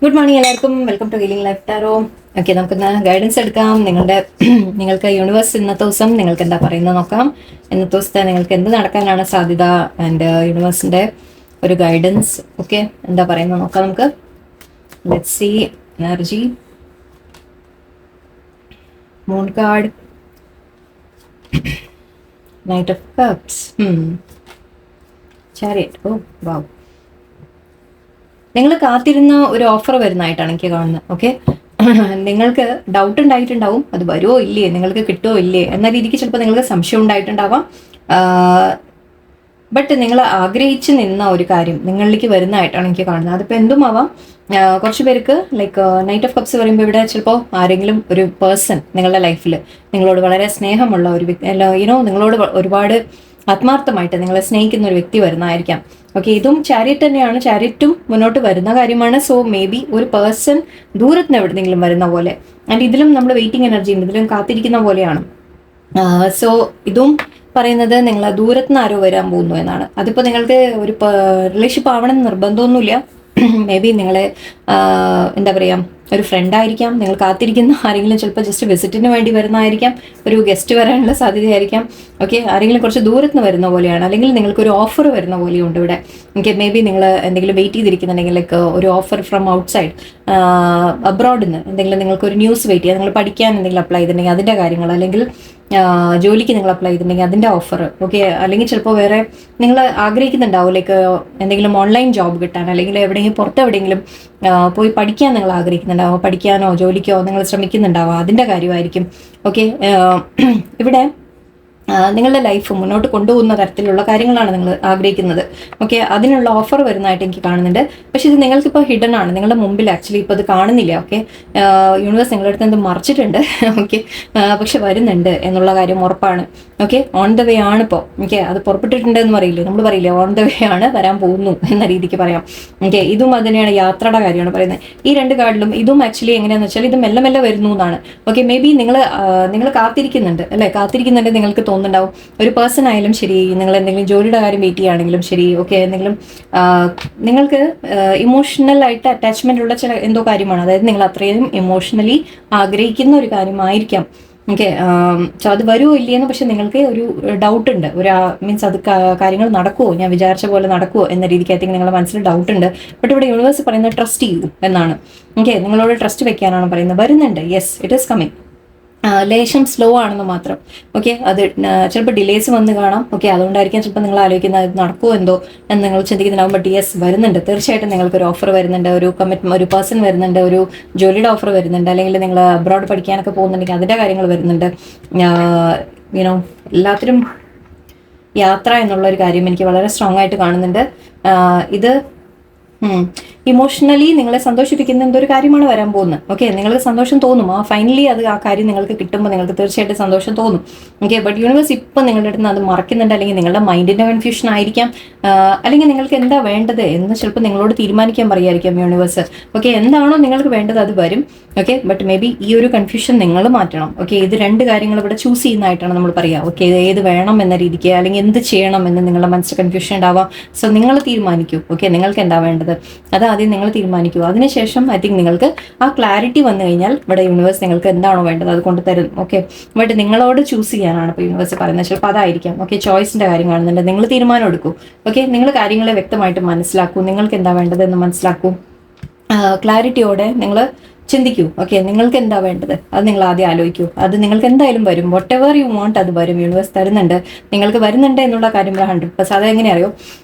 Good morning എല്ലാവർക്കും. Welcome to healing life tarot. Okay, നമുക്കിന്ന് guidance എടുക്കാം. നിങ്ങൾക്ക് യൂണിവേഴ്സ് ഇന്നത്തെ ദിവസം നിങ്ങൾക്ക് എന്താ പറയുന്നത് നോക്കാം. ഇന്നത്തെ ദിവസത്തെ നിങ്ങൾക്ക് എന്ത് നടക്കാനാണ് സാധ്യത ആൻഡ് യൂണിവേഴ്സിന്റെ ഒരു ഗൈഡൻസ് ഓക്കെ എന്താ പറയുന്നത് നോക്കാം നമുക്ക്. Let's see energy. Moon card, knight of cups, chariot. Oh wow, നിങ്ങൾ കാത്തിരുന്ന ഒരു ഓഫർ വരുന്നതായിട്ടാണ് എനിക്ക് കാണുന്നത്. ഓക്കെ, നിങ്ങൾക്ക് ഡൗട്ട് ഉണ്ടായിട്ടുണ്ടാവും, അത് വരുമോ ഇല്ലേ, നിങ്ങൾക്ക് കിട്ടുമോ ഇല്ലേ എന്ന രീതിക്ക് ചിലപ്പോൾ നിങ്ങൾക്ക് സംശയം ഉണ്ടായിട്ടുണ്ടാവാം. ബട്ട് നിങ്ങൾ ആഗ്രഹിച്ച് നിന്ന ഒരു കാര്യം നിങ്ങളിലേക്ക് വരുന്നതായിട്ടാണ് എനിക്ക് കാണുന്നത്. അതിപ്പോൾ എന്തുമാവാം. കുറച്ച് പേർക്ക് ലൈക്ക് നൈറ്റ് ഓഫ് കപ്സ് പറയുമ്പോൾ ഇവിടെ ചിലപ്പോൾ ആരെങ്കിലും ഒരു പേഴ്സൺ നിങ്ങളുടെ ലൈഫിൽ നിങ്ങളോട് വളരെ സ്നേഹമുള്ള ഒരു വ്യക്തി, നിങ്ങളോട് ഒരുപാട് ആത്മാർത്ഥമായിട്ട് നിങ്ങളെ സ്നേഹിക്കുന്ന ഒരു വ്യക്തി വരുന്നതായിരിക്കാം. ഓക്കെ, ഇതും ചാരിയറ്റ് തന്നെയാണ്. ചാരിയറ്റും മുന്നോട്ട് വരുന്ന കാര്യമാണ്. സോ മേ ബി ഒരു പേഴ്സൺ ദൂരത്തിന് എവിടെയെങ്കിലും വരുന്ന പോലെ. ആൻഡ് ഇതിലും നമ്മൾ വെയിറ്റിംഗ് എനർജി ഉണ്ട്, ഇതിലും കാത്തിരിക്കുന്ന പോലെയാണ്. സോ ഇതും പറയുന്നത് നിങ്ങൾ ദൂരത്തുനിന്ന് ആരോ വരാൻ പോകുന്നു എന്നാണ്. അതിപ്പോൾ നിങ്ങൾക്ക് ഒരു റിലേഷൻഷിപ്പ് ആവണമെന്ന് നിർബന്ധമൊന്നുമില്ല. മേ ബി നിങ്ങളെ എന്താ പറയുക, ഒരു ഫ്രണ്ടായിരിക്കാം, നിങ്ങൾ കാത്തിരിക്കുന്ന ആരെങ്കിലും ചിലപ്പോൾ ജസ്റ്റ് വിസിറ്റിന് വേണ്ടി വരുന്നതായിരിക്കാം, ഒരു ഗസ്റ്റ് വരാനുള്ള സാധ്യതയായിരിക്കാം. ഓക്കെ, ആരെങ്കിലും കുറച്ച് ദൂരത്ത് നിന്ന് വരുന്ന പോലെയാണ്, അല്ലെങ്കിൽ നിങ്ങൾക്കൊരു ഓഫർ വരുന്ന പോലെയുണ്ട് ഇവിടെ. ഓക്കെ, മേ ബി നിങ്ങൾ എന്തെങ്കിലും വെയിറ്റ് ചെയ്തിരിക്കുന്നുണ്ടെങ്കിൽ ലൈക്ക് ഒരു ഓഫർ ഫ്രം ഔട്ട് സൈഡ് അബ്രോഡിൽ നിന്ന് എന്തെങ്കിലും നിങ്ങൾക്കൊരു ന്യൂസ് വെയിറ്റ് ചെയ്യുക, നിങ്ങൾ പഠിക്കാൻ എന്തെങ്കിലും അപ്ലൈ ചെയ്തിട്ടുണ്ടെങ്കിൽ അതിൻ്റെ കാര്യങ്ങൾ, അല്ലെങ്കിൽ ജോലിക്ക് നിങ്ങൾ അപ്ലൈ ചെയ്തിട്ടുണ്ടെങ്കിൽ അതിൻ്റെ ഓഫർ. ഓക്കെ, അല്ലെങ്കിൽ ചിലപ്പോൾ വേറെ നിങ്ങൾ ആഗ്രഹിക്കുന്നുണ്ടാവും ലൈക്ക് എന്തെങ്കിലും ഓൺലൈൻ ജോബ് കിട്ടാൻ, അല്ലെങ്കിൽ എവിടെയെങ്കിലും പുറത്തെവിടെയെങ്കിലും പോയി പഠിക്കാൻ നിങ്ങൾ ആഗ്രഹിക്കുന്നുണ്ടാവും, പഠിക്കാനോ ജോലിക്കോ നിങ്ങൾ ശ്രമിക്കുന്നുണ്ടാവും, അതിൻ്റെ കാര്യമായിരിക്കും. ഓക്കെ, ഇവിടെ നിങ്ങളുടെ ലൈഫ് മുന്നോട്ട് കൊണ്ടുപോകുന്ന തരത്തിലുള്ള കാര്യങ്ങളാണ് നിങ്ങൾ ആഗ്രഹിക്കുന്നത്. ഓക്കെ, അതിനുള്ള ഓഫർ വരുന്നതായിട്ട് എനിക്ക് കാണുന്നുണ്ട്. പക്ഷേ ഇത് നിങ്ങൾക്കിപ്പോൾ ഹിഡൻ ആണ്, നിങ്ങളുടെ മുമ്പിൽ ആക്ച്വലി ഇപ്പോൾ അത് കാണുന്നില്ല. ഓക്കെ, യൂണിവേഴ്സ് നിങ്ങളുടെ അടുത്ത് എന്ത് മറിച്ചിട്ടുണ്ട്. ഓക്കെ, പക്ഷെ വരുന്നുണ്ട് എന്നുള്ള കാര്യം ഉറപ്പാണ്. ഓക്കെ, ഓൺ ദ വേ ആണ് ഇപ്പോൾ. ഓക്കെ, അത് പുറപ്പെട്ടിട്ടുണ്ട് എന്ന് പറയില്ലേ, നമ്മൾ പറയില്ലേ ഓൺ ദ വേ ആണ്, വരാൻ പോകുന്നു എന്ന രീതിക്ക് പറയാം. ഓക്കെ, ഇതും അതിനെയാണ്, യാത്രയുടെ കാര്യമാണ് പറയുന്നത്. ഈ രണ്ട് കാർഡിലും ഇതും ആക്ച്വലി എങ്ങനെയാണെന്ന് വെച്ചാൽ ഇത് മെല്ലെ മെല്ലെ വരുന്നു എന്നാണ്. ഓക്കെ, മേ ബി നിങ്ങൾ കാത്തിരിക്കുന്നുണ്ട് അല്ലേ, കാത്തിരിക്കുന്നുണ്ട് നിങ്ങൾക്ക് തോന്നുന്നുണ്ടാവും. ഒരു പേഴ്സൺ ആയാലും ശരി, നിങ്ങൾ എന്തെങ്കിലും ജോലിയുടെ കാര്യം വെയിറ്റ് ചെയ്യുകയാണെങ്കിലും ശരി, ഓക്കെ, എന്തെങ്കിലും നിങ്ങൾക്ക് ഇമോഷണൽ ആയിട്ട് അറ്റാച്ച്മെന്റ് ഉള്ള ചില എന്തോ കാര്യമാണ്, അതായത് നിങ്ങൾ അത്രയും ഇമോഷണലി ആഗ്രഹിക്കുന്ന ഒരു കാര്യമായിരിക്കാം. ഓക്കെ, സോ അത് വരുമോ ഇല്ലയെന്ന് പക്ഷെ നിങ്ങൾക്ക് ഒരു ഡൗട്ട് ഉണ്ട്, ഒരു മീൻസ് അത് കാര്യങ്ങൾ നടക്കുമോ, ഞാൻ വിചാരിച്ച പോലെ നടക്കുമോ എന്ന രീതിക്കകത്തേക്ക് നിങ്ങളുടെ മനസ്സിൽ ഡൗട്ട് ഉണ്ട്. ബട്ട് ഇവിടെ യൂണിവേഴ്സ് പറയുന്നത് ട്രസ്റ്റ് ചെയ്യൂ എന്നാണ്. ഓക്കെ, നിങ്ങളോട് ട്രസ്റ്റ് വെക്കാനാണ് പറയുന്നത്. വരുന്നുണ്ട്, യെസ്, ഇറ്റ് ഈസ് കമ്മിങ്. ലേശം സ്ലോ ആണെന്ന് മാത്രം. ഓക്കെ, അത് ചിലപ്പോൾ ഡിലേസ് വന്ന് കാണാം. ഓക്കെ, അതുകൊണ്ടായിരിക്കാം ചിലപ്പോൾ നിങ്ങൾ ആലോചിക്കുന്നത് അത് നടക്കുമോ എന്തോ എന്ന് നിങ്ങൾ ചിന്തിക്കുന്നുണ്ടാവും. ബട്ട് യെസ്, വരുന്നുണ്ട്, തീർച്ചയായിട്ടും നിങ്ങൾക്കൊരു ഓഫർ വരുന്നുണ്ട്, ഒരു പേഴ്സൺ വരുന്നുണ്ട്, ഒരു ജോലിയുടെ ഓഫർ വരുന്നുണ്ട്, അല്ലെങ്കിൽ നിങ്ങൾ അബ്രോഡ് പഠിക്കാനൊക്കെ പോകുന്നുണ്ടെങ്കിൽ അതിൻ്റെ കാര്യങ്ങൾ വരുന്നുണ്ട്. എല്ലാത്തിനും യാത്ര എന്നുള്ള ഒരു കാര്യം എനിക്ക് വളരെ സ്ട്രോങ് ആയിട്ട് കാണുന്നുണ്ട്. ഇത് ഇമോഷണലി നിങ്ങളെ സന്തോഷിപ്പിക്കുന്ന എന്തൊരു കാര്യമാണ് വരാൻ പോകുന്നത്. ഓക്കെ, നിങ്ങൾക്ക് സന്തോഷം തോന്നും, ഫൈനലി ആ കാര്യം നിങ്ങൾക്ക് കിട്ടുമ്പോൾ നിങ്ങൾക്ക് തീർച്ചയായിട്ടും സന്തോഷം തോന്നും. ഓക്കെ, ബട്ട് യൂണിവേഴ്സ് ഇപ്പം നിങ്ങളുടെ അടുത്ത് അത് മറക്കുന്നുണ്ട്, അല്ലെങ്കിൽ നിങ്ങളുടെ മൈൻഡിൻ്റെ കൺഫ്യൂഷൻ ആയിരിക്കാം, അല്ലെങ്കിൽ നിങ്ങൾക്ക് എന്താ വേണ്ടത് എന്ന് ചിലപ്പോൾ നിങ്ങളോട് തീരുമാനിക്കാൻ പറയായിരിക്കാം യൂണിവേഴ്സ്. ഓക്കെ, എന്താണോ നിങ്ങൾക്ക് വേണ്ടത് അത് വരും. ഓക്കെ, ബട്ട് മേ ബി ഈ ഒരു കൺഫ്യൂഷൻ നിങ്ങൾ മാറ്റണം. ഓക്കെ, ഇത് രണ്ട് കാര്യങ്ങൾ ഇവിടെ ചൂസ് ചെയ്യുന്നതായിട്ടാണ് നമ്മൾ പറയുക. ഓക്കെ, ഏത് വേണം എന്ന രീതിക്ക്, അല്ലെങ്കിൽ എന്ത് ചെയ്യണം എന്ന് നിങ്ങളുടെ മനസ്സിൽ കൺഫ്യൂഷൻ ഉണ്ടാവാം. സോ നിങ്ങൾ തീരുമാനിക്കൂ. ഓക്കെ, നിങ്ങൾക്ക് എന്താ വേണ്ടത് അത് ആദ്യം നിങ്ങൾ തീരുമാനിക്കുക. അതിനുശേഷം ഐ തിങ്ക് നിങ്ങൾക്ക് ആ ക്ലാരിറ്റി വന്നു കഴിഞ്ഞാൽ ഇവിടെ യൂണിവേഴ്സ് നിങ്ങൾക്ക് എന്താണോ വേണ്ടത് അത് കൊണ്ട് തരും. ഓക്കെ, ബട്ട് നിങ്ങളോട് ചൂസ് ചെയ്യാനാണ് ഇപ്പോൾ യൂണിവേഴ്സ് പറയുന്നത്. ചിലപ്പോൾ അതായിരിക്കാം. ഓക്കെ, ചോയ്സിൻ്റെ കാര്യം കാണുന്നുണ്ട്, നിങ്ങൾ തീരുമാനം എടുക്കൂ. ഓക്കെ, നിങ്ങൾ കാര്യങ്ങളെ വ്യക്തമായിട്ട് മനസ്സിലാക്കൂ, നിങ്ങൾക്ക് എന്താ വേണ്ടത് എന്ന് മനസ്സിലാക്കൂ, ക്ലാരിറ്റിയോടെ നിങ്ങൾ ചിന്തിക്കൂ. ഓക്കെ, നിങ്ങൾക്ക് എന്താ വേണ്ടത് അത് നിങ്ങൾ ആദ്യം ആലോചിക്കൂ. അത് നിങ്ങൾക്ക് എന്തായാലും വരും. വട്ട് എവർ യു വാണ്ട് അത് വരും. യൂണിവേഴ്സ് തരുന്നുണ്ട്, നിങ്ങൾക്ക് വരുന്നുണ്ട് എന്നുള്ള കാര്യം 100%. അതെങ്ങനെ അറിയോ,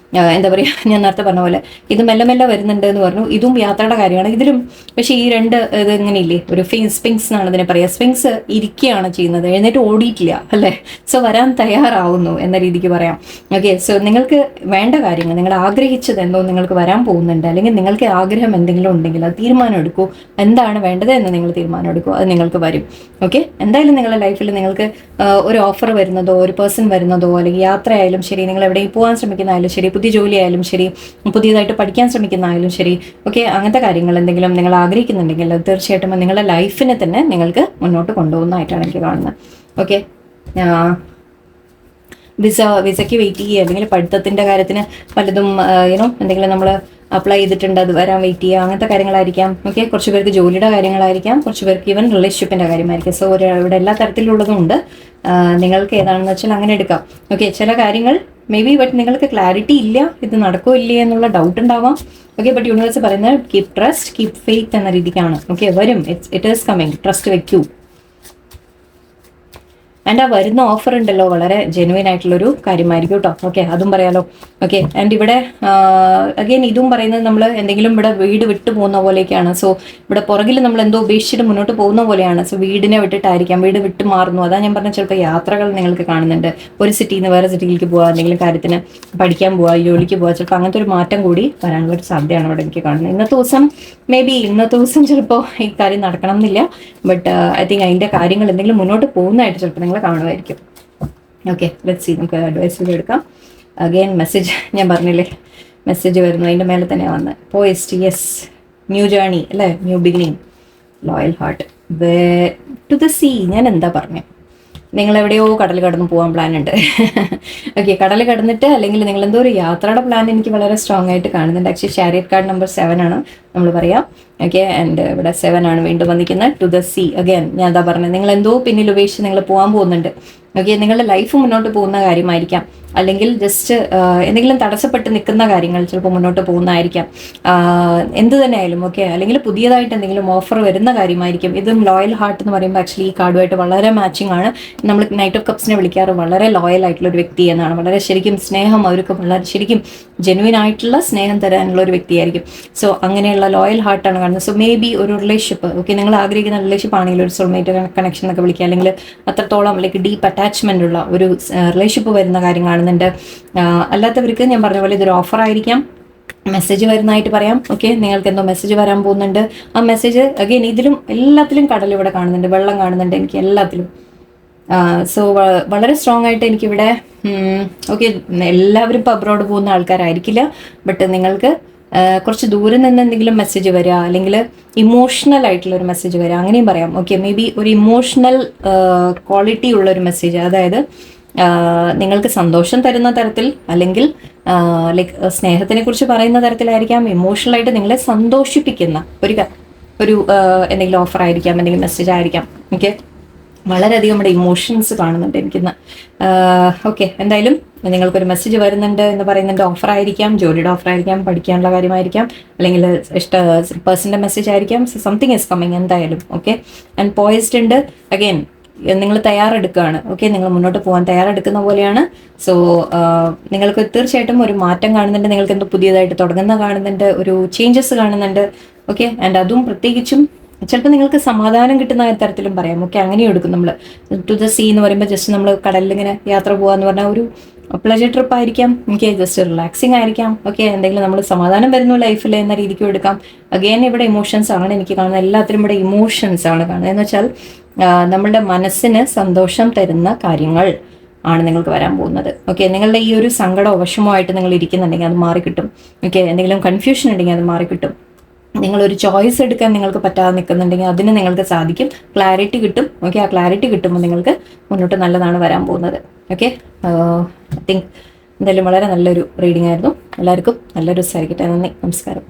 എന്താ പറയുക, ഞാൻ നേരത്തെ പറഞ്ഞ പോലെ ഇത് മെല്ലെ മെല്ലെ വരുന്നുണ്ട് എന്ന് പറഞ്ഞു. ഇതും യാത്രയുടെ കാര്യമാണ്. ഇതിലും പക്ഷേ ഈ രണ്ട് ഇത് എങ്ങനെയില്ലേ, ഒരു സ്പിങ്സ് എന്നാണ് ഇതിനെ പറയുക. സ്പിങ്സ് ഇരിക്കുകയാണ് ചെയ്യുന്നത്, എഴുന്നേറ്റ് ഓടിയിട്ടില്ല അല്ലേ. സോ വരാൻ തയ്യാറാവുന്നു എന്ന രീതിക്ക് പറയാം. ഓക്കെ, സോ നിങ്ങൾക്ക് വേണ്ട കാര്യങ്ങൾ, നിങ്ങൾ ആഗ്രഹിച്ചത് എന്തോ നിങ്ങൾക്ക് വരാൻ പോകുന്നുണ്ട്, അല്ലെങ്കിൽ നിങ്ങൾക്ക് ആഗ്രഹം എന്തെങ്കിലും ഉണ്ടെങ്കിൽ അത് തീരുമാനം എടുക്കൂ. എന്താണ് വേണ്ടത് എന്ന് നിങ്ങൾ തീരുമാനം എടുക്കൂ, അത് നിങ്ങൾക്ക് വരും. ഓക്കെ, എന്തായാലും നിങ്ങളുടെ ലൈഫിൽ നിങ്ങൾക്ക് ഒരു ഓഫർ വരുന്നതോ, ഒരു പേഴ്സൺ വരുന്നതോ, അല്ലെങ്കിൽ യാത്രയായാലും ശരി, നിങ്ങൾ എവിടെയും പോകാൻ ശ്രമിക്കുന്നതായാലും ശരി, പുതിയ ജോലി ആയാലും ശരി, പുതിയതായിട്ട് പഠിക്കാൻ ശ്രമിക്കുന്നതായാലും ശരി, ഓക്കെ, അങ്ങനത്തെ കാര്യങ്ങൾ എന്തെങ്കിലും നിങ്ങൾ ആഗ്രഹിക്കുന്നുണ്ടെങ്കിൽ അത് തീർച്ചയായിട്ടും നിങ്ങളുടെ ലൈഫിനെ തന്നെ നിങ്ങൾക്ക് മുന്നോട്ട് കൊണ്ടുപോകുന്നതായിട്ടാണ് എനിക്ക് കാണുന്നത്. ഓക്കെ, വിസയ്ക്ക് വെയിറ്റ് ചെയ്യുക, അല്ലെങ്കിൽ പഠിത്തത്തിൻ്റെ കാര്യത്തിന് പലതും എന്തെങ്കിലും നമ്മൾ അപ്ലൈ ചെയ്തിട്ടുണ്ട്, അത് വരാൻ വെയിറ്റ് ചെയ്യുക, അങ്ങനത്തെ കാര്യങ്ങളായിരിക്കാം. ഓക്കെ, കുറച്ച് പേർക്ക് ജോലിയുടെ കാര്യങ്ങളായിരിക്കാം, കുറച്ച് പേർക്ക് ഈവൻ റിലേഷൻഷിപ്പിൻ്റെ കാര്യമായിരിക്കും. സോ ഇവിടെ എല്ലാ തരത്തിലുള്ളതും ഉണ്ട്. നിങ്ങൾക്ക് ഏതാണെന്ന് വെച്ചാൽ അങ്ങനെ എടുക്കാം. ഓക്കെ, ചില കാര്യങ്ങൾ മേ ബി ബട്ട് നിങ്ങൾക്ക് ക്ലാരിറ്റി ഇല്ല, ഇത് നടക്കോ ഇല്ലേ എന്നുള്ള ഡൗട്ട് ഉണ്ടാവാം. ഓക്കെ, ബട്ട് യൂണിവേഴ്സ് പറയുന്നത് കീപ് ട്രസ്റ്റ്, കീപ് ഫെയ്ത്ത് എന്ന രീതിക്കാണ്. ഓക്കെ, വരും, ഇറ്റ് ഈസ് കമ്മിങ്, ട്രസ്റ്റ് വെക്കൂ. ആൻഡ് ആ വരുന്ന ഓഫർ ഉണ്ടല്ലോ വളരെ ജെനുവിൻ ആയിട്ടുള്ളൊരു കാര്യമായിരിക്കും കേട്ടോ. ഓക്കെ, അതും പറയാലോ. ഓക്കെ, ആൻഡ് ഇവിടെ അഗെയിൻ ഇതും പറയുന്നത് നമ്മൾ എന്തെങ്കിലും ഇവിടെ വീട് വിട്ടു പോകുന്ന പോലെയൊക്കെയാണ്. സോ ഇവിടെ പുറകിൽ നമ്മൾ എന്തോ ഉപേക്ഷിച്ചിട്ട് മുന്നോട്ട് പോകുന്ന പോലെയാണ്. സോ വീടിനെ വിട്ടിട്ടായിരിക്കാം, വീട് വിട്ട് മാറുന്നു. അതാ ഞാൻ പറഞ്ഞ ചിലപ്പോൾ യാത്രകൾ നിങ്ങൾക്ക് കാണുന്നുണ്ട്. ഒരു സിറ്റിയിൽ നിന്ന് വേറെ സിറ്റിയിലേക്ക് പോവുക, എന്തെങ്കിലും കാര്യത്തിന് പഠിക്കാൻ പോവുക, ജോലിക്ക് പോവുക, ചിലപ്പോൾ അങ്ങനത്തെ ഒരു മാറ്റം കൂടി വരാനുള്ള ഒരു സാധ്യതയാണ് ഇവിടെ എനിക്ക് കാണുന്നത്. ഇന്നത്തെ ദിവസം ചിലപ്പോൾ ഈ കാര്യം നടക്കണം എന്നില്ല. ബട്ട് ഐ തിങ്ക് അതിൻ്റെ കാര്യങ്ങൾ എന്തെങ്കിലും മുന്നോട്ട് പോകുന്നതായിട്ട് ചിലപ്പോൾ കാണുമായിരിക്കും. ഓക്കെ, ലെറ്റ്സ് സീ, നമുക്ക് അഡ്വൈസ് എടുക്കാം. അഗെയിൻ മെസ്സേജ് ഞാൻ പറഞ്ഞില്ലേ, മെസ്സേജ് വരുന്നു, അതിൻ്റെ മേലെ തന്നെയാണ് വന്നത്. പോയിസ്റ്റ്, യെസ്, ന്യൂ ജേർണി അല്ലേ, new beginning, loyal heart, to the sea. ഞാൻ എന്താ പറഞ്ഞത്, നിങ്ങൾ എവിടെയോ കടൽ കടന്ന് പോകാൻ പ്ലാൻ ഉണ്ട്. ഓക്കെ, കടൽ കടന്നിട്ട് അല്ലെങ്കിൽ നിങ്ങൾ എന്തോ ഒരു യാത്രയുടെ പ്ലാൻ എനിക്ക് വളരെ സ്ട്രോങ് ആയിട്ട് കാണുന്നുണ്ട്. ആക്ച്വലി ചാരിയറ്റ് കാർഡ് നമ്പർ 7 ആണ് നമ്മൾ പറയാം. ഓക്കെ, ആൻഡ് ഇവിടെ 7 ആണ് വീണ്ടും വന്നിരിക്കുന്നത്, ടു ദ സീ. അഗൈൻ ഞാൻ എന്താ പറഞ്ഞത്, നിങ്ങൾ എന്തോ പിന്നിൽ ഉപേക്ഷിച്ച് നിങ്ങൾ പോകാൻ പോകുന്നുണ്ട്. ഓക്കെ, നിങ്ങളുടെ ലൈഫ് മുന്നോട്ട് പോകുന്ന കാര്യമായിരിക്കാം, അല്ലെങ്കിൽ ജസ്റ്റ് എന്തെങ്കിലും തടസ്സപ്പെട്ട് നിൽക്കുന്ന കാര്യങ്ങൾ ചിലപ്പോൾ മുന്നോട്ട് പോകുന്നതായിരിക്കാം. എന്ത് തന്നെ ആയാലും ഓക്കെ, അല്ലെങ്കിൽ പുതിയതായിട്ട് എന്തെങ്കിലും ഓഫർ വരുന്ന കാര്യമായിരിക്കും. ഇതും ലോയൽ ഹാർട്ട് എന്ന് പറയുമ്പോൾ ആക്ച്വലി ഈ കാർഡുമായിട്ട് വളരെ മാച്ചിങ് ആണ്. നമ്മൾ നൈറ്റ് ഓഫ് കപ്സിനെ വിളിക്കാറ് വളരെ ലോയൽ ആയിട്ടുള്ള ഒരു വ്യക്തി എന്നാണ്. വളരെ ശരിക്കും സ്നേഹം, അവർക്ക് വളരെ ശരിക്കും ജെനുവിൻ ആയിട്ടുള്ള സ്നേഹം തരാനുള്ള ഒരു വ്യക്തിയായിരിക്കും. സോ അങ്ങനെയുള്ള ലോയൽ ഹാർട്ടാണ് കാണുന്നത്. സോ മേ ബി ഒരു റിലേഷൻഷിപ്പ്, ഓക്കെ, നിങ്ങൾ ആഗ്രഹിക്കുന്ന റിലേഷൻഷിപ്പ് ആണെങ്കിൽ ഒരു സോൾമേറ്റ് കണക്ഷൻ എന്നൊക്കെ വിളിക്കുക, അല്ലെങ്കിൽ അത്രത്തോളം ലൈക്ക് ഡീപ്പ് അറ്റാച്ച്മെന്റ് ഉള്ള ഒരു റിലേഷൻഷിപ്പ് വരുന്ന കാര്യം കാണുന്നുണ്ട്. അല്ലാത്തവർക്ക് ഞാൻ പറഞ്ഞ പോലെ ഇതൊരു ഓഫർ ആയിരിക്കാം, മെസ്സേജ് വരുന്നതായിട്ട് പറയാം. ഓക്കെ, നിങ്ങൾക്ക് എന്തോ മെസ്സേജ് വരാൻ പോകുന്നുണ്ട്. ആ മെസ്സേജ് അഗെയിൻ ഇതിലും എല്ലാത്തിലും കടൽ ഇവിടെ കാണുന്നുണ്ട്, വെള്ളം കാണുന്നുണ്ട് എനിക്ക് എല്ലാത്തിലും. സോ വളരെ സ്ട്രോങ് ആയിട്ട് എനിക്കിവിടെ ഓക്കെ, എല്ലാവരും ഇപ്പോൾ അബ്രോഡ് പോകുന്ന ആൾക്കാരായിരിക്കില്ല. ബട്ട് നിങ്ങൾക്ക് കുറച്ച് ദൂരെ നിന്ന് എന്തെങ്കിലും മെസ്സേജ് വരിക, അല്ലെങ്കിൽ ഇമോഷണൽ ആയിട്ടുള്ള ഒരു മെസ്സേജ് വരിക, അങ്ങനെയും പറയാം. ഓക്കെ, മേ ബി ഒരു ഇമോഷണൽ ക്വാളിറ്റി ഉള്ള ഒരു മെസ്സേജ്, അതായത് നിങ്ങൾക്ക് സന്തോഷം തരുന്ന തരത്തിൽ, അല്ലെങ്കിൽ ലൈക്ക് സ്നേഹത്തിനെ കുറിച്ച് പറയുന്ന തരത്തിലായിരിക്കാം. ഇമോഷണലായിട്ട് നിങ്ങളെ സന്തോഷിപ്പിക്കുന്ന ഒരു എന്തെങ്കിലും ഓഫർ ആയിരിക്കാം, എന്തെങ്കിലും മെസ്സേജ് ആയിരിക്കാം. ഓക്കെ, വളരെയധികം നമ്മുടെ ഇമോഷൻസ് കാണുന്നുണ്ട് എനിക്കിന്ന്. ഓക്കെ, എന്തായാലും നിങ്ങൾക്കൊരു മെസ്സേജ് വരുന്നുണ്ട് എന്ന് പറയുന്നുണ്ട്. ഓഫർ ആയിരിക്കാം, ജോലിയുടെ ഓഫർ ആയിരിക്കാം, പഠിക്കാനുള്ള കാര്യമായിരിക്കാം, അല്ലെങ്കിൽ പേഴ്സണിൻ്റെ മെസ്സേജ് ആയിരിക്കാം. സംതിങ് ഈസ് കമ്മിങ് എന്തായാലും. ഓക്കെ, ആൻഡ് പോയിസ്ഡ് ഉണ്ട്. അഗെയിൻ നിങ്ങൾ തയ്യാറെടുക്കുകയാണ്. ഓക്കെ, നിങ്ങൾ മുന്നോട്ട് പോകാൻ തയ്യാറെടുക്കുന്ന പോലെയാണ്. സോ നിങ്ങൾക്ക് തീർച്ചയായിട്ടും ഒരു മാറ്റം കാണുന്നുണ്ട്, നിങ്ങൾക്ക് എന്തോ പുതിയതായിട്ട് തുടങ്ങുന്ന കാണുന്നുണ്ട്, ഒരു ചേഞ്ചസ് കാണുന്നുണ്ട്. ഓക്കെ, ആൻഡ് അതും പ്രത്യേകിച്ചും ചിലപ്പോൾ നിങ്ങൾക്ക് സമാധാനം കിട്ടുന്ന തരത്തിലും പറയാം. ഓക്കെ, അങ്ങനെയും എടുക്കും. നമ്മൾ ടു ദ സീ എന്ന് പറയുമ്പോൾ ജസ്റ്റ് നമ്മൾ കടലിൽ ഇങ്ങനെ യാത്ര പോകാന്ന് പറഞ്ഞാൽ ഒരു പ്ലജർ ട്രിപ്പ് ആയിരിക്കാം. ഓക്കെ, ജസ്റ്റ് റിലാക്സിങ് ആയിരിക്കാം. ഓക്കെ, എന്തെങ്കിലും നമ്മൾ സമാധാനം വരുന്നു ലൈഫിൽ എന്ന രീതിക്കും എടുക്കാം. അഗെയിൻ ഇവിടെ ഇമോഷൻസ് ആണ് എനിക്ക് കാണുന്നത്, എല്ലാത്തിലും ഇവിടെ ഇമോഷൻസ് ആണ് കാണുന്നത്. എന്ന് വെച്ചാൽ നമ്മളുടെ മനസ്സിന് സന്തോഷം തരുന്ന കാര്യങ്ങൾ ആണ് നിങ്ങൾക്ക് വരാൻ പോകുന്നത്. ഓക്കെ, നിങ്ങളുടെ ഈ ഒരു സങ്കടമോ വിഷമോ ആയിട്ട് നിങ്ങൾ ഇരിക്കുന്നുണ്ടെങ്കിൽ അത് മാറിക്കിട്ടും. ഓക്കെ, എന്തെങ്കിലും കൺഫ്യൂഷൻ ഉണ്ടെങ്കിൽ അത് മാറിക്കിട്ടും. നിങ്ങളൊരു ചോയ്സ് എടുക്കാൻ നിങ്ങൾക്ക് പറ്റാതെ നിൽക്കുന്നുണ്ടെങ്കിൽ അതിന് നിങ്ങൾക്ക് സാധിക്കും, ക്ലാരിറ്റി കിട്ടും. ഓക്കെ, ആ ക്ലാരിറ്റി കിട്ടുമ്പോൾ നിങ്ങൾക്ക് മുന്നോട്ട് നല്ലതാണ് വരാൻ പോകുന്നത്. ഓക്കെ, ഐ തിങ്ക് എന്തായാലും വളരെ നല്ലൊരു റീഡിംഗ് ആയിരുന്നു. എല്ലാവർക്കും നല്ലൊരു ദിവസമായിരിക്കട്ടെ. നന്ദി, നമസ്കാരം.